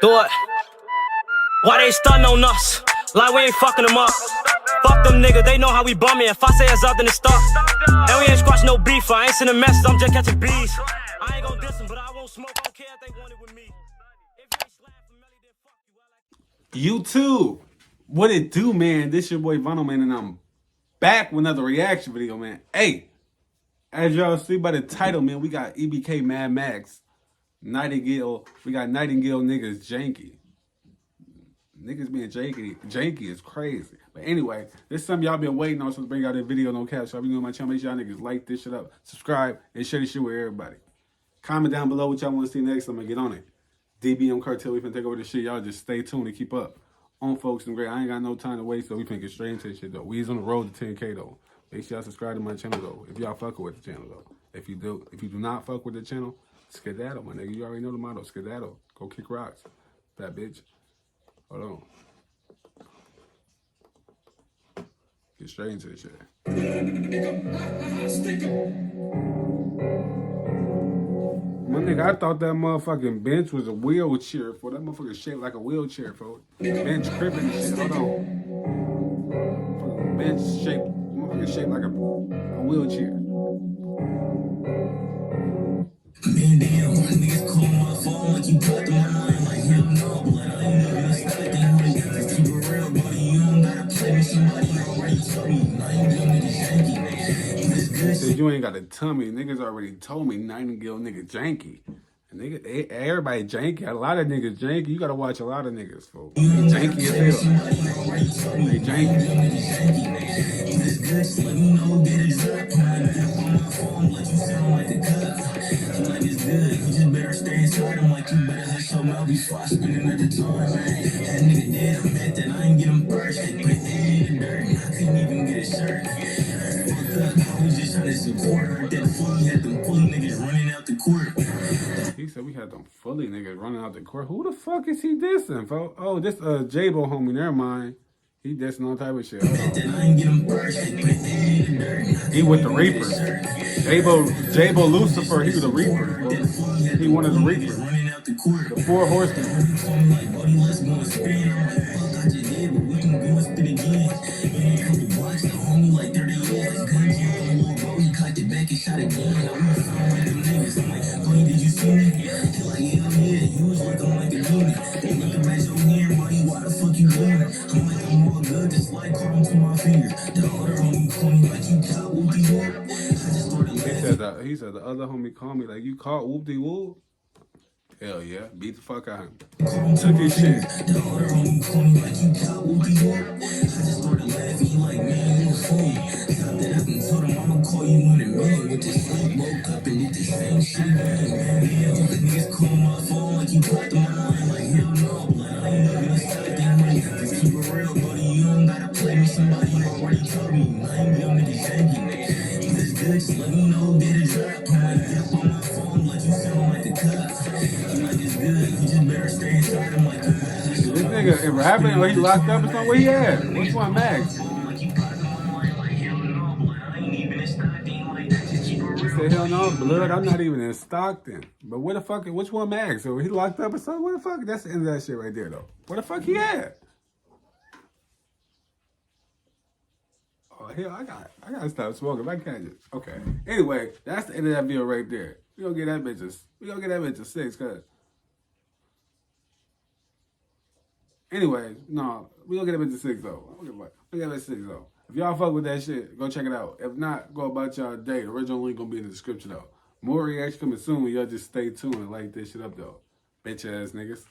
Do it. Why they stuntin' on us? Like we ain't fucking them up. Fuck them niggas, they know how we bumming. If I say it's up, then it's stuck. And we ain't squashing no beef. I ain't sending messages, I'm just catching bees. I ain't gon' diss them, but I won't smoke. I don't care if they want it with me. If you ain't slap for Melly, then fuck you. I like YouTube, what it do, man? This your boy Vonno, man, and I'm back with another reaction video, man. Hey, as y'all see by the title, man, we got EBK, Madmaxx, Nightingale. We got Nightingale niggas, Janky. Niggas being janky is crazy. But anyway, this is something y'all been waiting on, so to bring out that video, no cap. So if you new on my channel, make sure y'all niggas like this shit up, subscribe, and share this shit with everybody. Comment down below what y'all want to see next. I'm gonna get on it. DBM cartel, we finna take over this shit. Y'all just stay tuned and keep up on folks and great. I ain't got no time to waste, so we finna get straight into this shit though. We's on the road to 10K though. Make sure y'all subscribe to my channel though. If y'all fuck with the channel though. If you do not fuck with the channel, skedaddle, my nigga. You already know the motto. Skedaddle. Go kick rocks. That bitch. Hold on. Get straight into this shit. My nigga, I thought that motherfucking bench was a wheelchair, for that motherfucker shaped like a wheelchair, folks. Bench crippin' and shit. Hold on. Fucking bench motherfucker shaped like a wheelchair. Man, damn, niggas call my phone like you put them on like hell no, but I ain't even expecting who they got to keep it real, buddy. You don't gotta play with somebody already told me. Nightingale niggas janky, Said you ain't got a tummy. Niggas already told me Nightingale nigga janky. And nigga, everybody janky. A lot of niggas janky. You gotta watch a lot of niggas, folks. They janky as hell. They janky. Let me know, get a drop. On my phone, like you sound like a cut. Like it's good, you just better stay inside. I'm like, you better hush your mouth before I spinning at the time, man. That nigga dead, I'm mad that I ain't get him first. Put their head in dirt, and I couldn't even get a shirt. Fuck up, I was just trying to support her. That fully had them fully niggas running out the court. He said we had them fully niggas running out the court. Who the fuck is he dissing, folks? Oh, this J-Bo homie, never mind. He dissing all type of shit. He with the Reaper. J-Bo Lucifer, he was the Reaper. Bro. He one of the Reapers. The 4 horsemen. Did you see me? Like, yeah, you was looking like a demon. Looking at your hair, buddy, why the fuck you doing? I'm like, I'm all good, just like crawling to my fingers. The other homie called me like you caught whoop-de-whoop. I just started laughing. He said the other homie called me like you caught whoop-de-whoop. Hell yeah, beat the fuck out of him. Took his shit. The other homie called me like you caught whoop-de-whoop. I just started laughing, he like, man, you a fool. Stopped it up and told him I'ma call you in a minute. With this sleep, woke up and did the same shit again, man. Niggas call my phone like you put them on like hell no, but I ain't even expecting money. Just keep it real, buddy. You don't gotta play with somebody already told me. Nightingale niggas janky, nigga. This good, just let me know, get a drop. I might dip on my phone like you sound like a cut. Like it's good, you just better stay inside. I'm like, this nigga, if rapping or he locked up or something, where he at? Which one, Max? He said, hell no, blood, I'm not even in Stockton. But where the fuck, which one, Max? So he locked up or something? Where the fuck? That's the end of that shit right there, though. Where the fuck he at? Oh, hell, I gotta stop smoking. I can't just, okay. Anyway, that's the end of that video right there. We gonna get that bitch a 6, cause. Anyway, no, we gonna get that bitch a 6 though. We gonna get that bitch a 6 though. If y'all fuck with that shit, go check it out. If not, go about y'all day. The original link gonna be in the description though. More reaction coming soon. Y'all just stay tuned and like this shit up though. Bitch ass niggas.